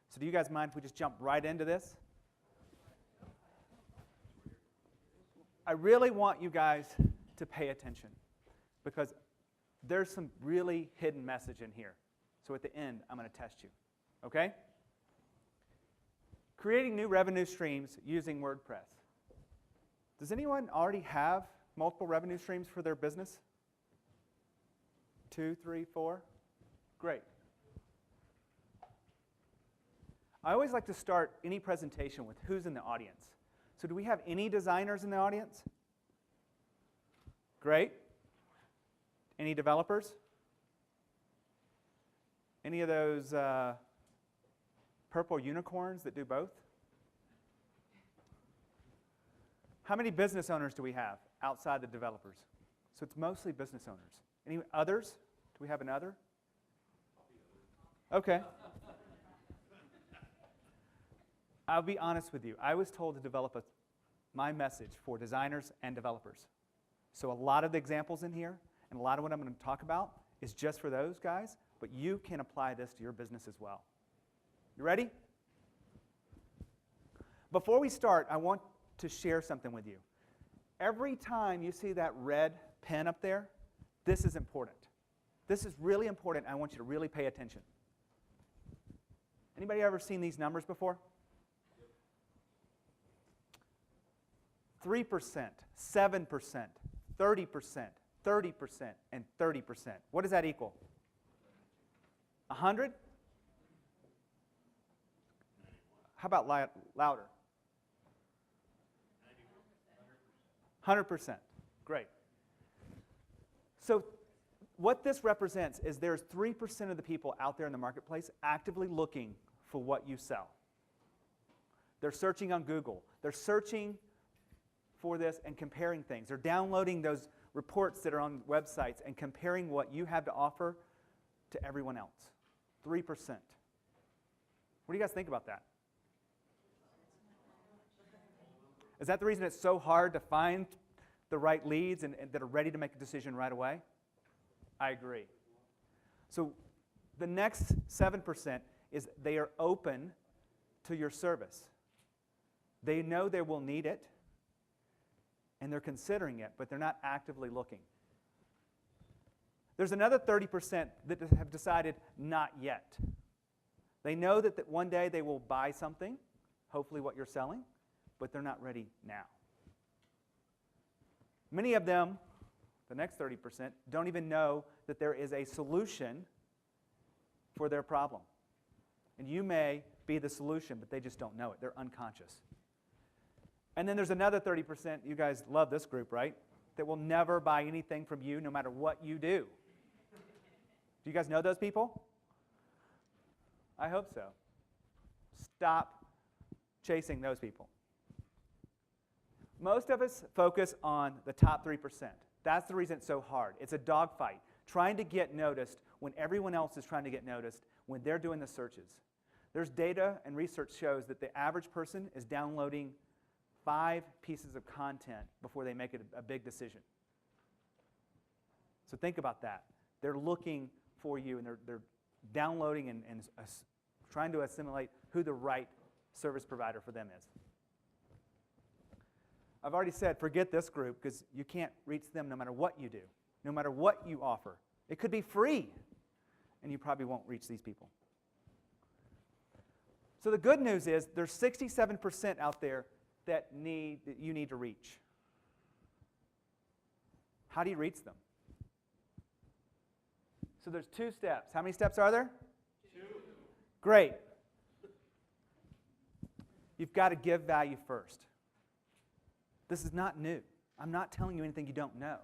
So do you guys mind if we just jump right into this? I really want you guys to pay attention because there's some really hidden message in here. So at the end, I'm going to test you. Okay? Creating new revenue streams using WordPress. Does anyone already have multiple revenue streams for their business? 2, 3, 4? Great. I always like to start any presentation with who's in the audience. So do we have any designers in the audience? Great. Any developers? Any of those purple unicorns that do both? How many business owners do we have outside the developers? So it's mostly business owners. Any others? Do we have another? Okay. I'll be honest with you. I was told to develop my message for designers and developers. So a lot of the examples in here and a lot of what I'm going to talk about is just for those guys, but you can apply this to your business as well. You ready? Before we start, I want to share something with you. Every time you see that red pen up there, this is important. This is really important. I want you to really pay attention. Anybody ever seen these numbers before? 3%, 7%, 30%, 30%, and 30%. What does that equal? 100? How about louder? 100%. Great. So what this represents is there's 3% of the people out there in the marketplace actively looking for what you sell. They're searching on Google. They're searching for this and comparing things. They're downloading those reports that are on websites and comparing what you have to offer to everyone else. 3%. What do you guys think about that? Is that the reason it's so hard to find the right leads and that are ready to make a decision right away? I agree. So the next 7% is they are open to your service. They know they will need it, and they're considering it, but they're not actively looking. There's another 30% that have decided not yet. They know that one day they will buy something, hopefully what you're selling, but they're not ready now. Many of them, the next 30%, don't even know that there is a solution for their problem. And you may be the solution, but they just don't know it. They're unconscious. And then there's another 30%, you guys love this group, right? That will never buy anything from you no matter what you do. Do you guys know those people? I hope so. Stop chasing those people. Most of us focus on the top 3%. That's the reason it's so hard. It's a dogfight, trying to get noticed when everyone else is trying to get noticed when they're doing the searches. There's data and research shows that the average person is downloading 5 pieces of content before they make a big decision. So think about that. They're looking for you, and they're downloading and trying to assimilate who the right service provider for them is. I've already said, forget this group because you can't reach them no matter what you do, no matter what you offer. It could be free, and you probably won't reach these people. So the good news is there's 67% out there that you need to reach. How do you reach them? So there's 2 steps. How many steps are there? 2. Great. You've got to give value first. This is not new. I'm not telling you anything you don't know.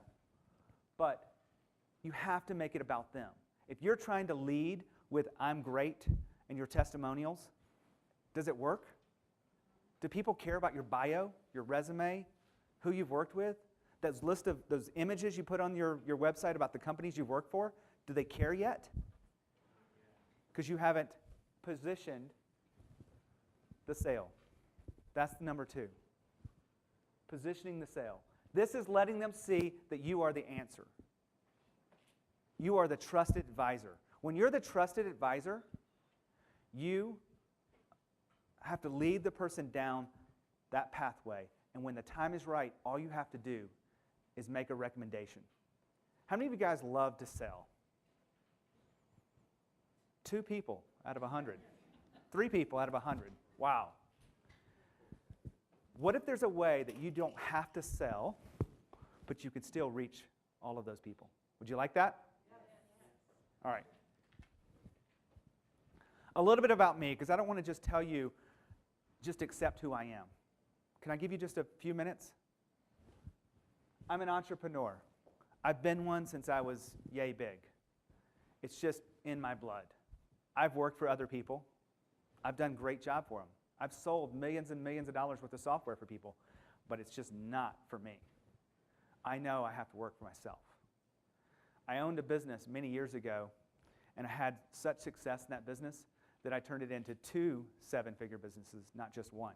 But you have to make it about them. If you're trying to lead with I'm great and your testimonials, does it work? Do people care about your bio, your resume, who you've worked with? That list of those images you put on your website about the companies you've worked for, do they care yet? Because you haven't positioned the sale. That's number 2. Positioning the sale. This is letting them see that you are the answer. You are the trusted advisor. When you're the trusted advisor, you I have to lead the person down that pathway. And when the time is right, all you have to do is make a recommendation. How many of you guys love to sell? 2 people out of 100. 3 people out of 100. Wow. What if there's a way that you don't have to sell, but you could still reach all of those people? Would you like that? Yes. All right. A little bit about me, because I don't want to just tell you, just accept who I am. Can I give you just a few minutes? I'm an entrepreneur. I've been one since I was yay big. It's just in my blood. I've worked for other people. I've done a great job for them. I've sold millions and millions of dollars worth of software for people, but it's just not for me. I know I have to work for myself. I owned a business many years ago, and I had such success in that business that I turned it into 2 7-figure businesses, not just one.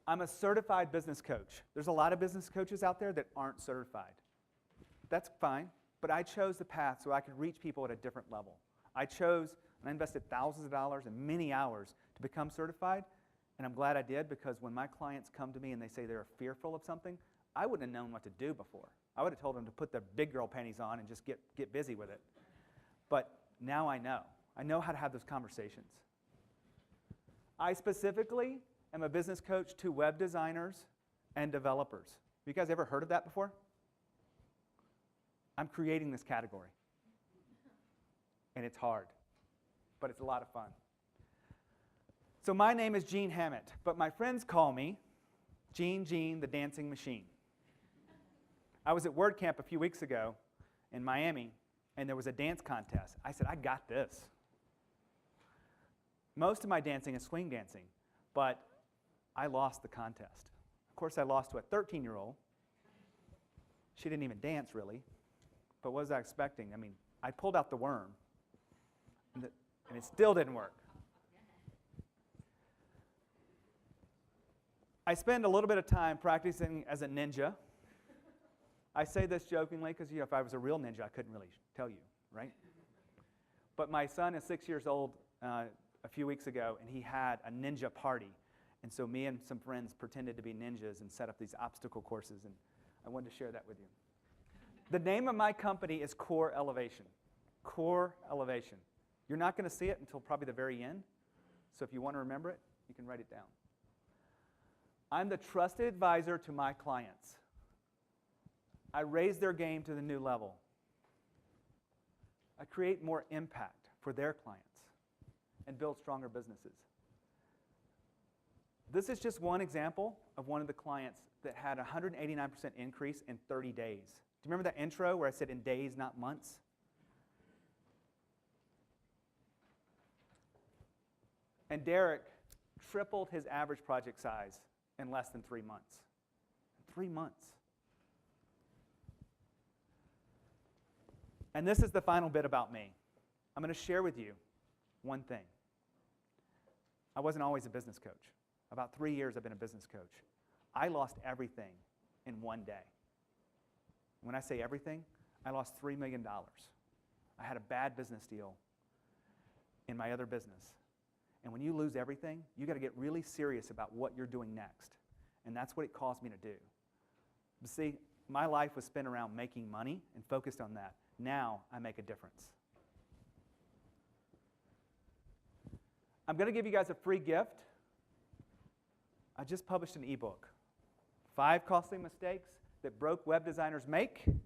I'm a certified business coach. There's a lot of business coaches out there that aren't certified. That's fine, but I chose the path so I could reach people at a different level. I chose, and I invested thousands of dollars and many hours to become certified, and I'm glad I did, because when my clients come to me and they say they're fearful of something, I wouldn't have known what to do before. I would have told them to put their big girl panties on and just get busy with it. But now I know. I know how to have those conversations. I specifically am a business coach to web designers and developers. Have you guys ever heard of that before? I'm creating this category. And it's hard, but it's a lot of fun. So my name is Gene Hammett, but my friends call me Gene the Dancing Machine. I was at WordCamp a few weeks ago in Miami, and there was a dance contest. I said, I got this. Most of my dancing is swing dancing, but I lost the contest. Of course, I lost to a 13-year-old. She didn't even dance, really. But what was I expecting? I mean, I pulled out the worm, and it still didn't work. I spend a little bit of time practicing as a ninja. I say this jokingly because, if I was a real ninja, I couldn't really tell you, right? But my son is 6 years old a few weeks ago, and he had a ninja party. And so me and some friends pretended to be ninjas and set up these obstacle courses, and I wanted to share that with you. The name of my company is Core Elevation. Core Elevation. You're not going to see it until probably the very end, so if you want to remember it, you can write it down. I'm the trusted advisor to my clients. I raise their game to the new level. I create more impact for their clients and build stronger businesses. This is just one example of one of the clients that had a 189% increase in 30 days. Do you remember that intro where I said in days, not months? And Derek tripled his average project size in less than 3 months. 3 months. And this is the final bit about me. I'm going to share with you one thing. I wasn't always a business coach. About 3 years I've been a business coach. I lost everything in one day. When I say everything, I lost $3 million. I had a bad business deal in my other business. And when you lose everything, you got to get really serious about what you're doing next. And that's what it caused me to do. But see, my life was spent around making money and focused on that. Now I make a difference. I'm going to give you guys a free gift. I just published an ebook, 5 costly mistakes that broke web designers make and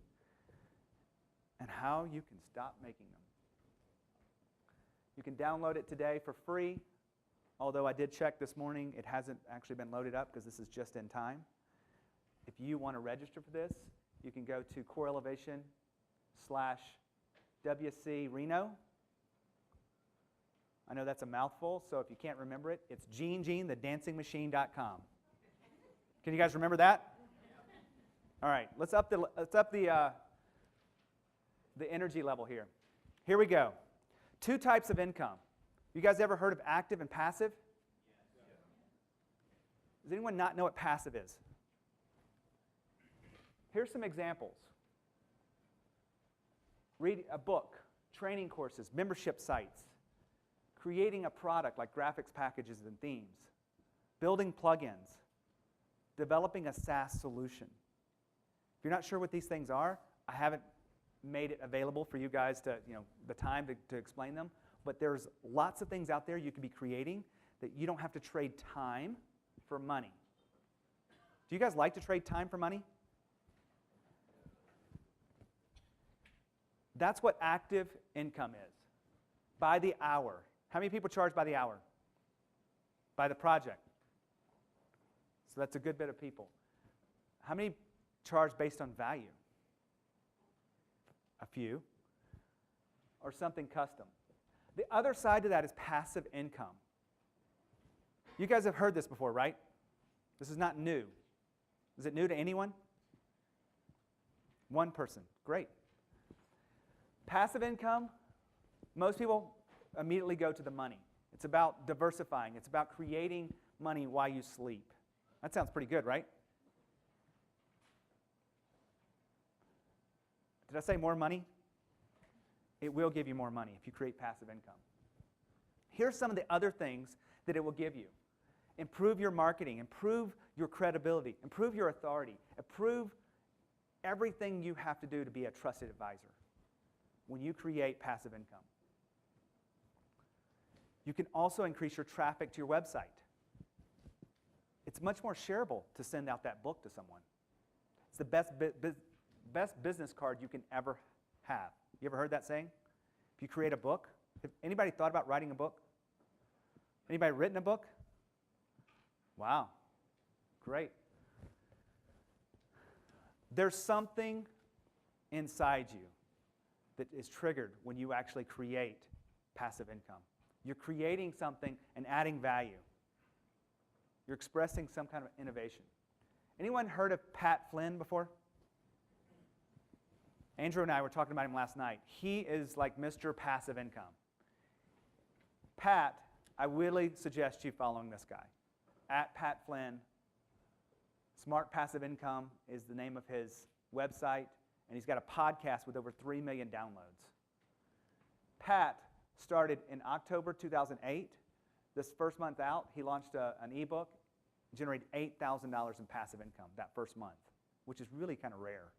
how you can stop making them. You can download it today for free, although I did check this morning, it hasn't actually been loaded up because this is just in time. If you want to register for this, you can go to coreelevation/WC Reno. I know that's a mouthful, so if you can't remember it, it's GeneTheDancingMachine.com. Can you guys remember that? All right, let's up the energy level here. Here we go. 2 types of income. You guys ever heard of active and passive? Does anyone not know what passive is? Here's some examples. Read a book, training courses, membership sites, creating a product like graphics packages and themes, building plugins, developing a SaaS solution. If you're not sure what these things are, I haven't made it available for you guys to, the time to explain them, but there's lots of things out there you could be creating that you don't have to trade time for money. Do you guys like to trade time for money? That's what active income is. By the hour. How many people charge by the hour? By the project. So that's a good bit of people. How many charge based on value? A few. Or something custom. The other side to that is passive income. You guys have heard this before, right? This is not new. Is it new to anyone? One person. Great. Passive income, most people immediately go to the money. It's about diversifying. It's about creating money while you sleep. That sounds pretty good, right? Did I say more money? It will give you more money if you create passive income. Here's some of the other things that it will give you. Improve your marketing, improve your credibility, improve your authority, improve everything you have to do to be a trusted advisor when you create passive income. You can also increase your traffic to your website. It's much more shareable to send out that book to someone. It's the best business card you can ever have. You ever heard that saying? If you create a book, have anybody thought about writing a book? Anybody written a book? Wow, great. There's something inside you that is triggered when you actually create passive income. You're creating something and adding value. You're expressing some kind of innovation. Anyone heard of Pat Flynn before? Andrew and I were talking about him last night. He is like Mr. Passive Income. Pat, I really suggest you following this guy. At Pat Flynn, Smart Passive Income is the name of his website, and he's got a podcast with over 3 million downloads. Pat started in October 2008. This first month out, he launched an ebook, generated $8,000 in passive income that first month, which is really kind of rare.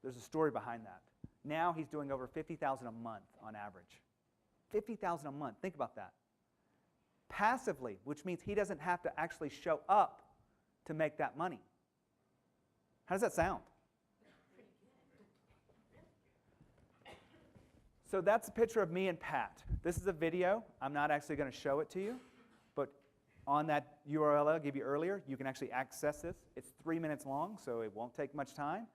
There's a story behind that. Now he's doing over $50,000 a month on average. $50,000 a month, think about that. Passively, which means he doesn't have to actually show up to make that money. How does that sound? So that's a picture of me and Pat. This is a video. I'm not actually going to show it to you, but on that URL I gave you earlier, you can actually access this. It's 3 minutes long, so it won't take much time,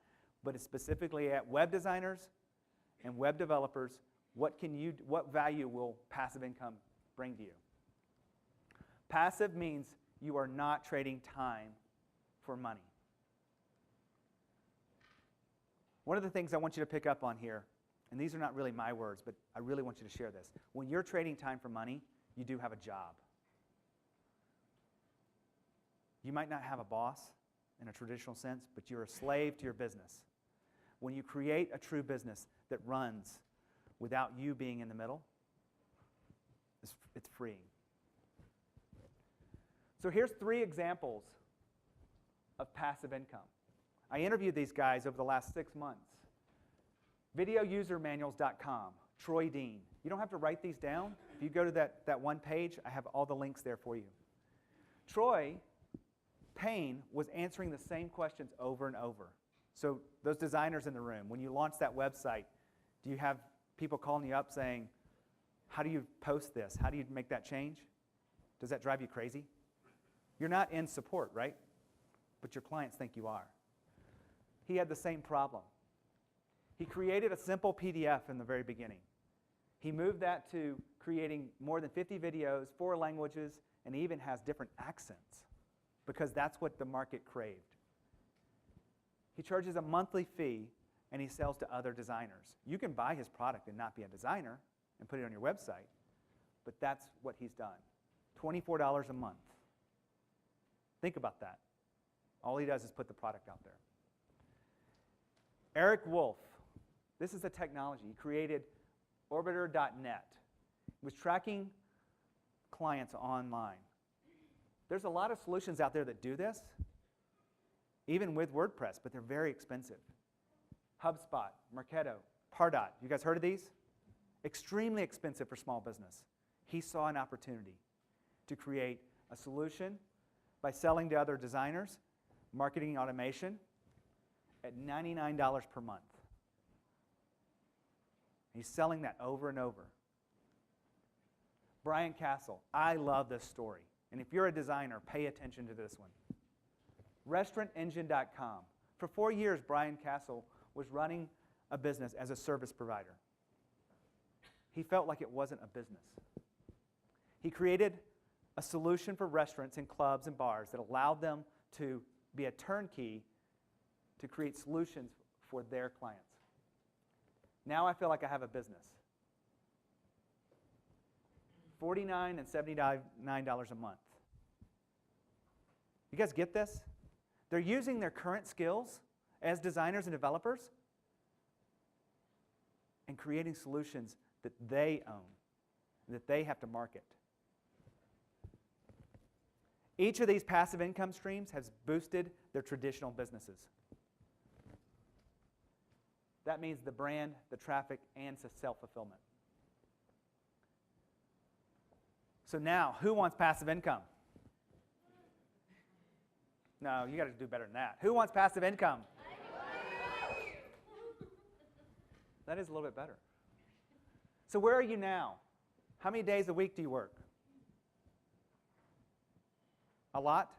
but it's specifically at web designers and web developers. What value will passive income bring to you? Passive means you are not trading time for money. One of the things I want you to pick up on here, and these are not really my words, but I really want you to share this. When you're trading time for money, you do have a job. You might not have a boss in a traditional sense, but you're a slave to your business. When you create a true business that runs without you being in the middle, it's freeing. So here's 3 examples of passive income. I interviewed these guys over the last 6 months. Videousermanuals.com, Troy Dean. You don't have to write these down. If you go to that one page, I have all the links there for you. Troy Payne was answering the same questions over and over. So those designers in the room, when you launch that website, do you have people calling you up saying, how do you post this? How do you make that change? Does that drive you crazy? You're not in support, right? But your clients think you are. He had the same problem. He created a simple PDF in the very beginning. He moved that to creating more than 50 videos, 4 languages, and he even has different accents because that's what the market craved. He charges a monthly fee, and he sells to other designers. You can buy his product and not be a designer and put it on your website, but that's what he's done. $24 a month. Think about that. All he does is put the product out there. Eric Wolf. This is a technology. He created Orbiter.net. was tracking clients online. There's a lot of solutions out there that do this, even with WordPress, but they're very expensive. HubSpot, Marketo, Pardot. You guys heard of these? Extremely expensive for small business. He saw an opportunity to create a solution by selling to other designers, marketing automation, at $99 per month. He's selling that over and over. Brian Castle, I love this story. And if you're a designer, pay attention to this one. RestaurantEngine.com. For 4 years, Brian Castle was running a business as a service provider. He felt like it wasn't a business. He created a solution for restaurants and clubs and bars that allowed them to be a turnkey to create solutions for their clients. Now I feel like I have a business. $49 and $79 a month. You guys get this? They're using their current skills as designers and developers and creating solutions that they own, that they have to market. Each of these passive income streams has boosted their traditional businesses. That means the brand, the traffic, and self-fulfillment. So now, who wants passive income? No, you got to do better than that. Who wants passive income? That is a little bit better. So where are you now? How many days a week do you work? A lot?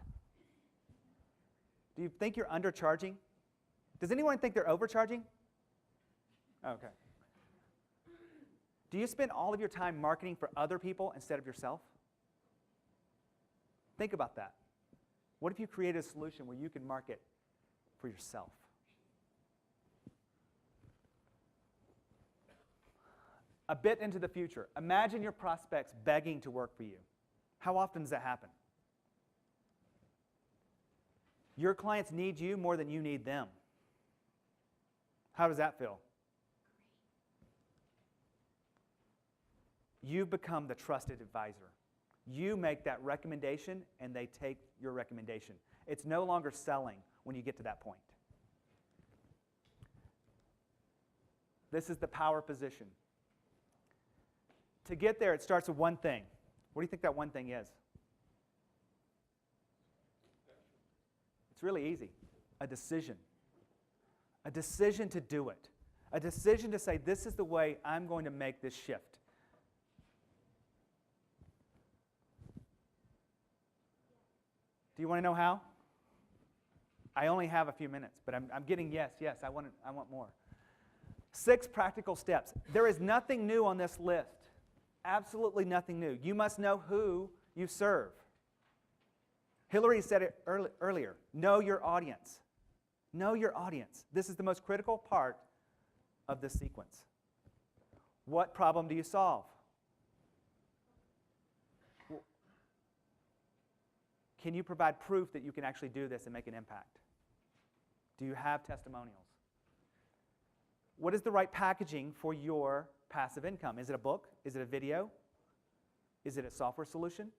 Do you think you're undercharging? Does anyone think they're overcharging? Okay. Do you spend all of your time marketing for other people instead of yourself? Think about that. What if you created a solution where you can market for yourself? A bit into the future, imagine your prospects begging to work for you. How often does that happen? Your clients need you more than you need them. How does that feel? You've become the trusted advisor. You make that recommendation, and they take your recommendation. It's no longer selling when you get to that point. This is the power position. To get there, it starts with one thing. What do you think that one thing is? It's really easy. A decision. A decision to do it. A decision to say, this is the way I'm going to make this shift. Do you want to know how? I only have a few minutes, but I'm getting yes, I want more. 6 practical steps. There is nothing new on this list. Absolutely nothing new. You must know who you serve. Hillary said it earlier. Know your audience. Know your audience. This is the most critical part of this sequence. What problem do you solve? Can you provide proof that you can actually do this and make an impact? Do you have testimonials? What is the right packaging for your passive income? Is it a book? Is it a video? Is it a software solution?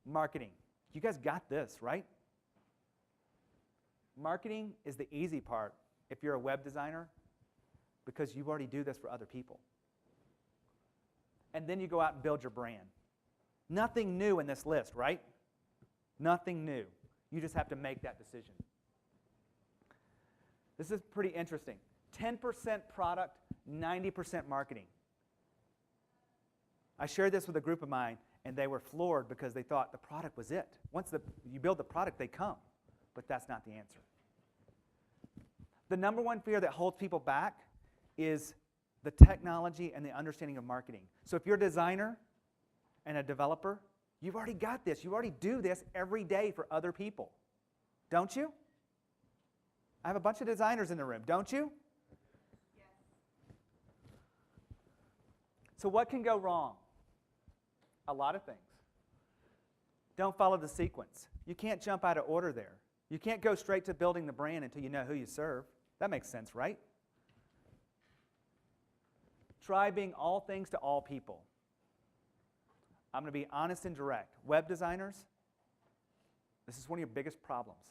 Marketing. You guys got this, right? Marketing is the easy part if you're a web designer because you already do this for other people. And then you go out and build your brand. Nothing new in this list, right? Nothing new. You just have to make that decision. This is pretty interesting. 10% product, 90% marketing. I shared this with a group of mine, and they were floored because they thought the product was it. Once you build the product, they come. But that's not the answer. The number one fear that holds people back is the technology and the understanding of marketing. So if you're a designer and a developer, you've already got this. You already do this every day for other people. Don't you? I have a bunch of designers in the room. Don't you? Yes. So what can go wrong? A lot of things. Don't follow the sequence. You can't jump out of order there. You can't go straight to building the brand until you know who you serve. That makes sense, right? Try being all things to all people. I'm going to be honest and direct. Web designers, this is one of your biggest problems.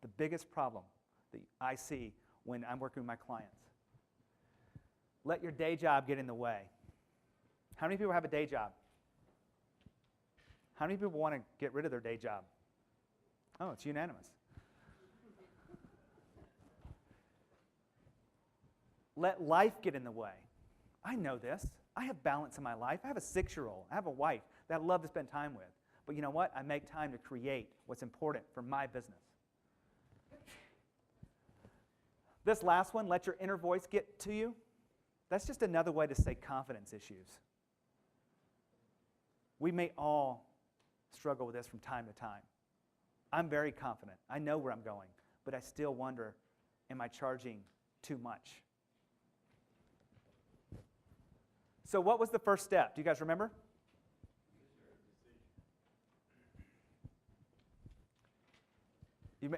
The biggest problem that I see when I'm working with my clients. Let your day job get in the way. How many people have a day job? How many people want to get rid of their day job? Oh, it's unanimous. Let life get in the way. I know this. I have balance in my life. I have a 6-year-old. I have a wife that I love to spend time with. But you know what? I make time to create what's important for my business. This last one, let your inner voice get to you. That's just another way to say confidence issues. We may all struggle with this from time to time. I'm very confident. I know where I'm going, but I still wonder, am I charging too much? So what was the first step? Do you guys remember?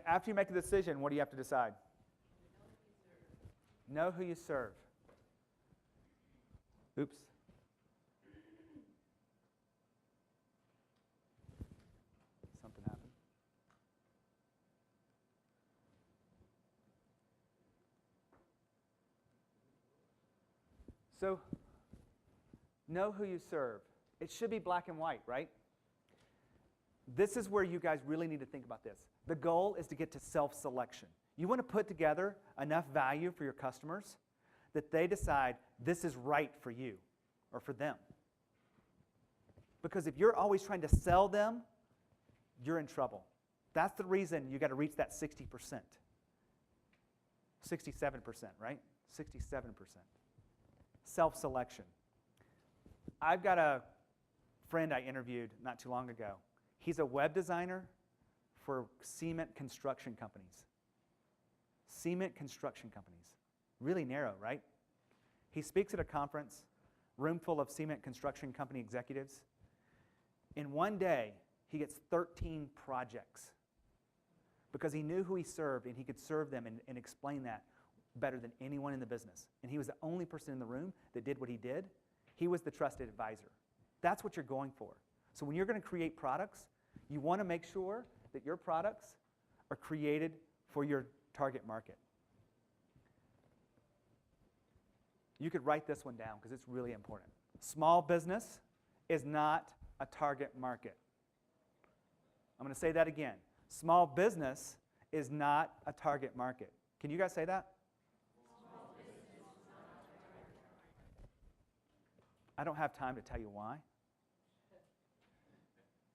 After you make a decision, what do you have to decide? Know who you serve. Oops. Something happened. So, know who you serve. It should be black and white, right? This is where you guys really need to think about this. The goal is to get to self-selection. You want to put together enough value for your customers that they decide this is right for you or for them. Because if you're always trying to sell them, you're in trouble. That's the reason you got to reach that 60%. 67%, right? 67%. Self-selection. I've got a friend I interviewed not too long ago. He's a web designer for cement construction companies. Cement construction companies. Really narrow, right? He speaks at a conference, room full of cement construction company executives. In one day, he gets 13 projects because he knew who he served and he could serve them and explain that better than anyone in the business. And he was the only person in the room that did what he did. He was the trusted advisor. That's what you're going for. So when you're going to create products, you want to make sure that your products are created for your target market. You could write this one down because it's really important. Small business is not a target market. I'm going to say that again. Small business is not a target market. Can you guys say that? I don't have time to tell you why.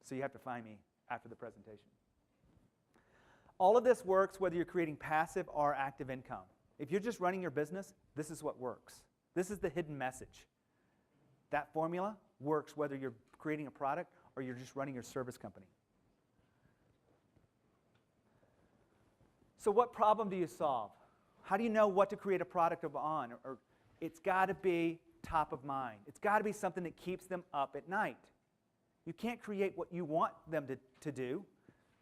So you have to find me after the presentation. All of this works whether you're creating passive or active income. If you're just running your business, this is what works. This is the hidden message. That formula works whether you're creating a product or you're just running your service company. So what problem do you solve? How do you know what to create a product on? Or it's got to be top of mind. It's got to be something that keeps them up at night. You can't create what you want them to do.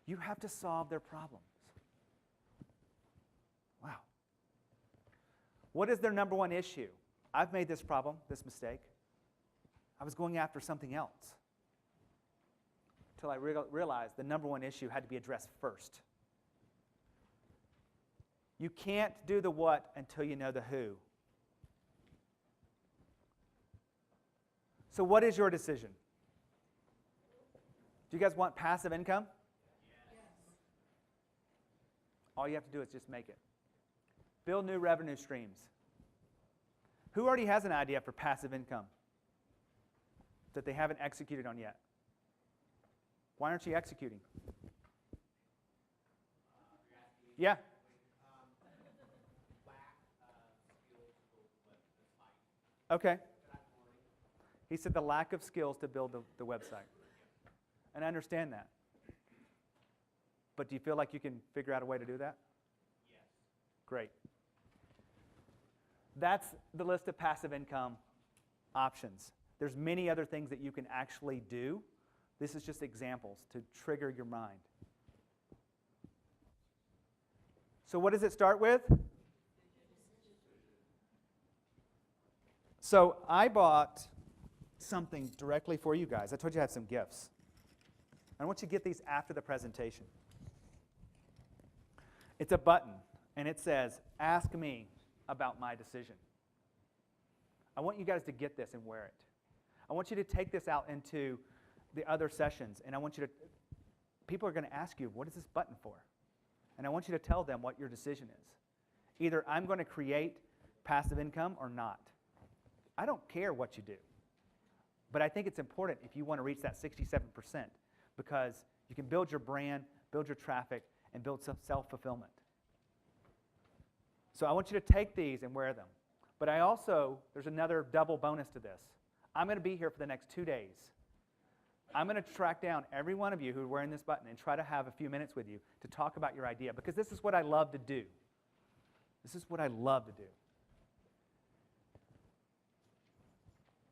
You have to solve their problems. Wow. What is their number one issue? I've made this problem, this mistake. I was going after something else until I realized the number one issue had to be addressed first. You can't do the what until you know the who. So what is your decision? Do you guys want passive income? Yes. All you have to do is just make it. Build new revenue streams. Who already has an idea for passive income that they haven't executed on yet? Why aren't you executing? Yeah. Okay. He said the lack of skills to build the website. And I understand that. But do you feel like you can figure out a way to do that? Yes. Great. That's the list of passive income options. There's many other things that you can actually do. This is just examples to trigger your mind. So what does it start with? So I bought something directly for you guys. I told you I had some gifts. I want you to get these after the presentation. It's a button, and it says, "Ask me about my decision." I want you guys to get this and wear it. I want you to take this out into the other sessions, and I want you to, people are going to ask you, what is this button for? And I want you to tell them what your decision is. Either I'm going to create passive income or not. I don't care what you do. But I think it's important if you want to reach that 67%, because you can build your brand, build your traffic, and build self-fulfillment. So I want you to take these and wear them. But I also, there's another double bonus to this. I'm going to be here for the next 2 days. I'm going to track down every one of you who are wearing this button and try to have a few minutes with you to talk about your idea, because this is what I love to do. This is what I love to do.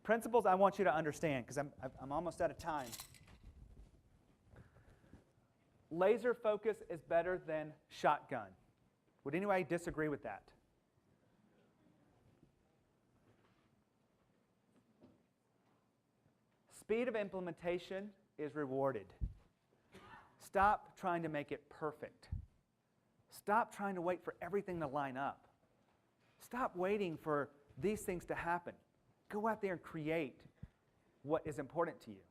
Principles I want you to understand, because I'm almost out of time. Laser focus is better than shotgun. Would anybody disagree with that? Speed of implementation is rewarded. Stop trying to make it perfect. Stop trying to wait for everything to line up. Stop waiting for these things to happen. Go out there and create what is important to you.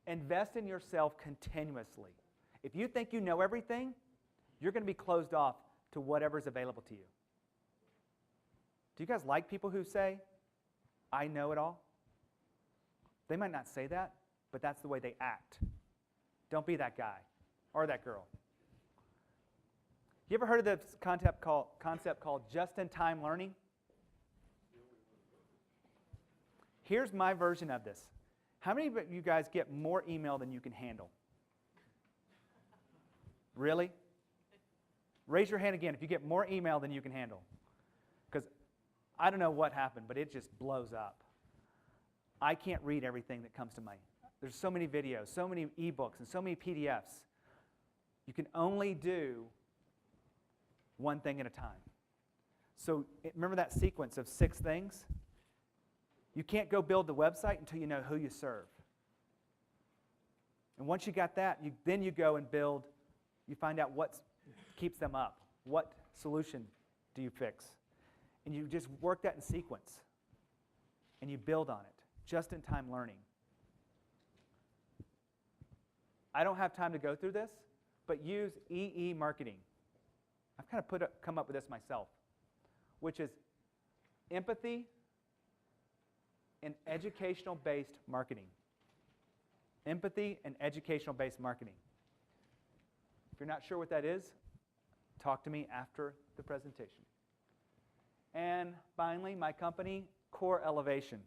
Invest in yourself continuously. If you think you know everything, you're going to be closed off to whatever's available to you. Do you guys like people who say, "I know it all"? They might not say that, but that's the way they act. Don't be that guy or that girl. You ever heard of this concept called just-in-time learning? Here's my version of this. How many of you guys get more email than you can handle? Really? Raise your hand again if you get more email than you can handle. Because I don't know what happened, but it just blows up. I can't read everything that comes to my... There's so many videos, so many ebooks, and so many PDFs. You can only do one thing at a time. So remember that sequence of 6 things? You can't go build the website until you know who you serve. And once you got that, then you go and build, you find out what keeps them up. What solution do you fix? And you just work that in sequence. And you build on it. Just-in-time learning. I don't have time to go through this, but use EE marketing. I've kind of come up with this myself, which is empathy and educational-based marketing. Empathy and educational-based marketing. If you're not sure what that is, talk to me after the presentation. And finally, my company, Core Elevation.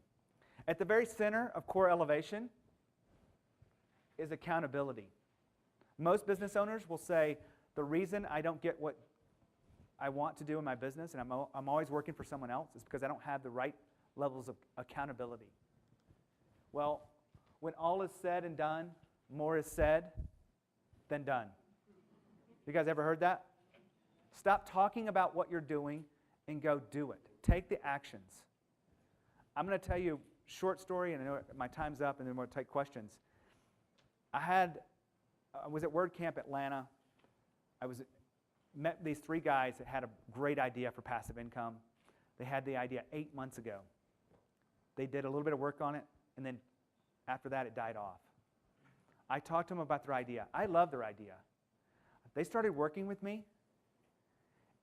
At the very center of Core Elevation is accountability. Most business owners will say, the reason I don't get what I want to do in my business, and I'm always working for someone else, is because I don't have the right levels of accountability. Well, when all is said and done, more is said than done. You guys ever heard that? Stop talking about what you're doing and go do it. Take the actions. I'm going to tell you a short story, and I know my time's up, and then we'll take questions. I was at WordCamp Atlanta. Met these 3 guys that had a great idea for passive income. They had the idea 8 months ago. They did a little bit of work on it, and then after that, it died off. I talked to them about their idea. I love their idea. They started working with me.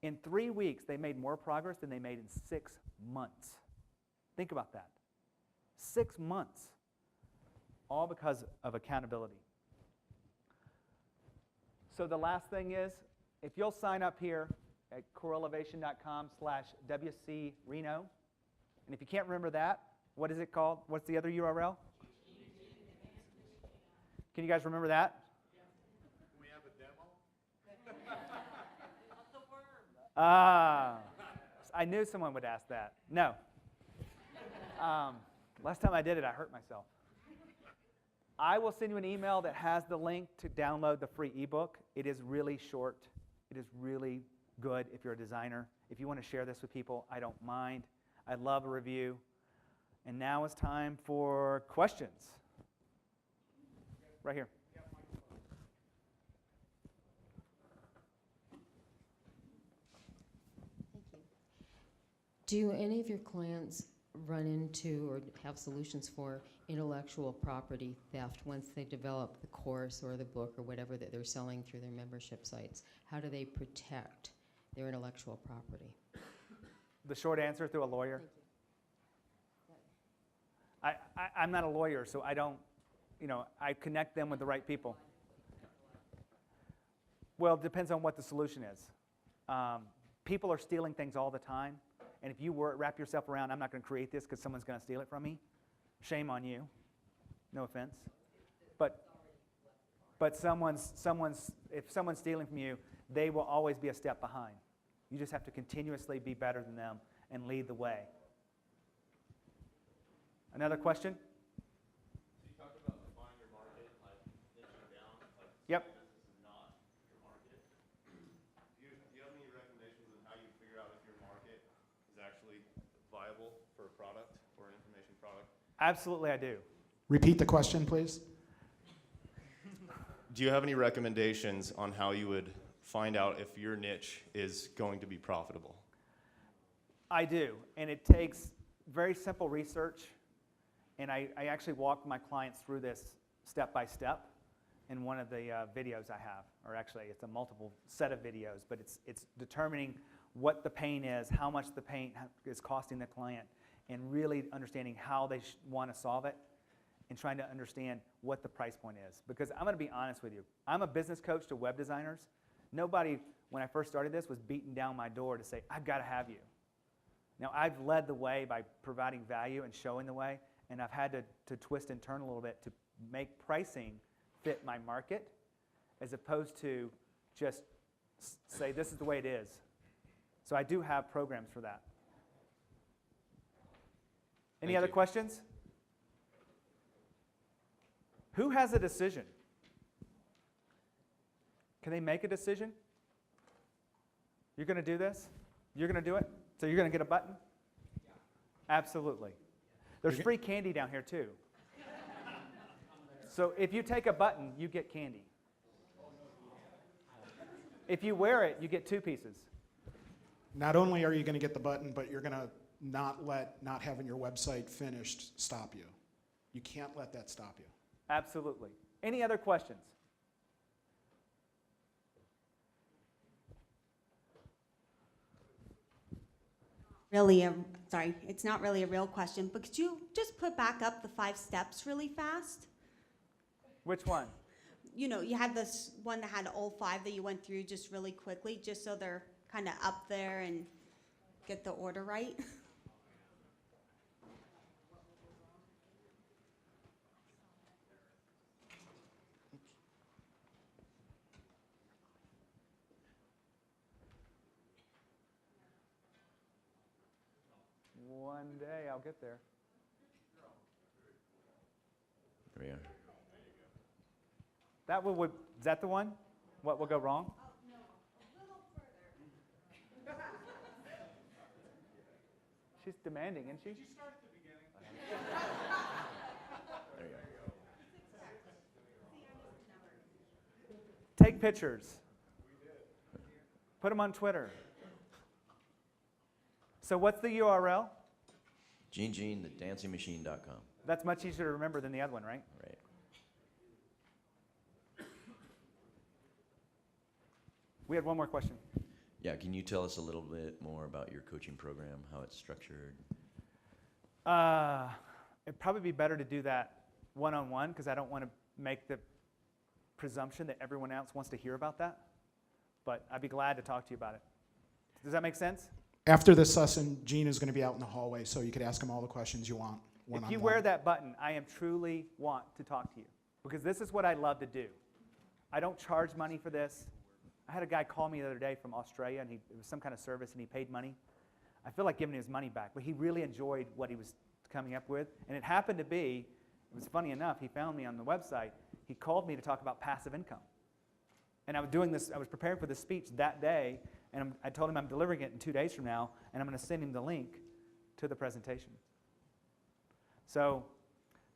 In 3 weeks, they made more progress than they made in 6 months. Think about that. 6 months. All because of accountability. So the last thing is, if you'll sign up here at coreelevation.com/WC-Reno, and if you can't remember that, what is it called? What's the other URL? Can you guys remember that? Can we have a demo? I knew someone would ask that. No. Last time I did it, I hurt myself. I will send you an email that has the link to download the free ebook. It is really short. It is really good if you're a designer. If you want to share this with people, I don't mind. I love a review. And now it's time for questions. Right here. Thank you. Do any of your clients run into or have solutions for intellectual property theft once they develop the course or the book or whatever that they're selling through their membership sites? How do they protect their intellectual property? The short answer, through a lawyer. I'm not a lawyer, so I don't, I connect them with the right people. Well, it depends on what the solution is. People are stealing things all the time, and if you wrap yourself around, I'm not going to create this because someone's going to steal it from me, shame on you. No offense. But if someone's stealing from you, they will always be a step behind. You just have to continuously be better than them and lead the way. Another question? So you talked about defining your market, like niching down, like Yep. this is not your market. Do you have any recommendations on how you figure out if your market is actually viable for a product or an information product? Absolutely, I do. Repeat the question, please. Do you have any recommendations on how you would find out if your niche is going to be profitable? I do, and it takes very simple research, and I actually walk my clients through this step by step in one of the videos I have, or actually it's a multiple set of videos, but it's determining what the pain is, how much the pain is costing the client, and really understanding how they want to solve it, and trying to understand what the price point is. Because I'm going to be honest with you, I'm a business coach to web designers. Nobody, when I first started this, was beating down my door to say, I've got to have you. Now, I've led the way by providing value and showing the way, and I've had to twist and turn a little bit to make pricing fit my market, as opposed to just say, this is the way it is. So I do have programs for that. Any other questions? Who has a decision? Can they make a decision? You're going to do this? You're going to do it? So you're going to get a button? Yeah. Absolutely. There's free candy down here too. So if you take a button, you get candy. If you wear it, you get 2 pieces. Not only are you going to get the button, but you're going to not let not having your website finished stop you. You can't let that stop you. Absolutely. Any other questions? Sorry, it's not really a real question, but could you just put back up the 5 steps really fast? Which one? You had this one that had all 5 that you went through just really quickly, just so they're kind of up there and get the order right. One day I'll get there. There we are. Is that the one? What will go wrong? Oh, no, a little further. She's demanding, isn't she? Did you start at the beginning? There you go. Take pictures. Put them on Twitter. So what's the URL? GeneGene.theDancingMachine.com. That's much easier to remember than the other one, right? Right. We had one more question. Yeah, can you tell us a little bit more about your coaching program, how it's structured? It'd probably be better to do that one-on-one, because I don't want to make the presumption that everyone else wants to hear about that. But I'd be glad to talk to you about it. Does that make sense? After this session, Gene is going to be out in the hallway, so you could ask him all the questions you want one-on-one. If you wear that button, I am truly want to talk to you, because this is what I love to do. I don't charge money for this. I had a guy call me the other day from Australia, and it was some kind of service, and he paid money. I feel like giving his money back, but he really enjoyed what he was coming up with. And it happened to be, it was funny enough, he found me on the website. He called me to talk about passive income. And I was doing this, I was preparing for this speech that day, And I told him I'm delivering it in 2 days from now, and I'm going to send him the link to the presentation. So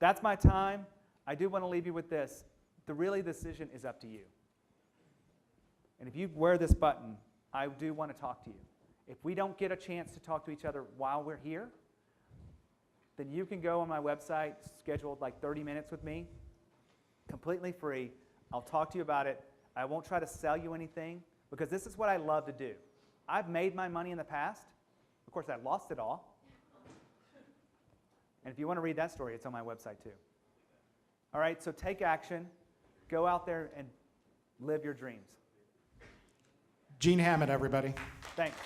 that's my time. I do want to leave you with this. The decision is up to you. And if you wear this button, I do want to talk to you. If we don't get a chance to talk to each other while we're here, then you can go on my website, schedule like 30 minutes with me, completely free. I'll talk to you about it. I won't try to sell you anything, because this is what I love to do. I've made my money in the past. Of course, I lost it all. And if you want to read that story, it's on my website too. All right, so take action. Go out there and live your dreams. Gene Hammett, everybody. Thanks.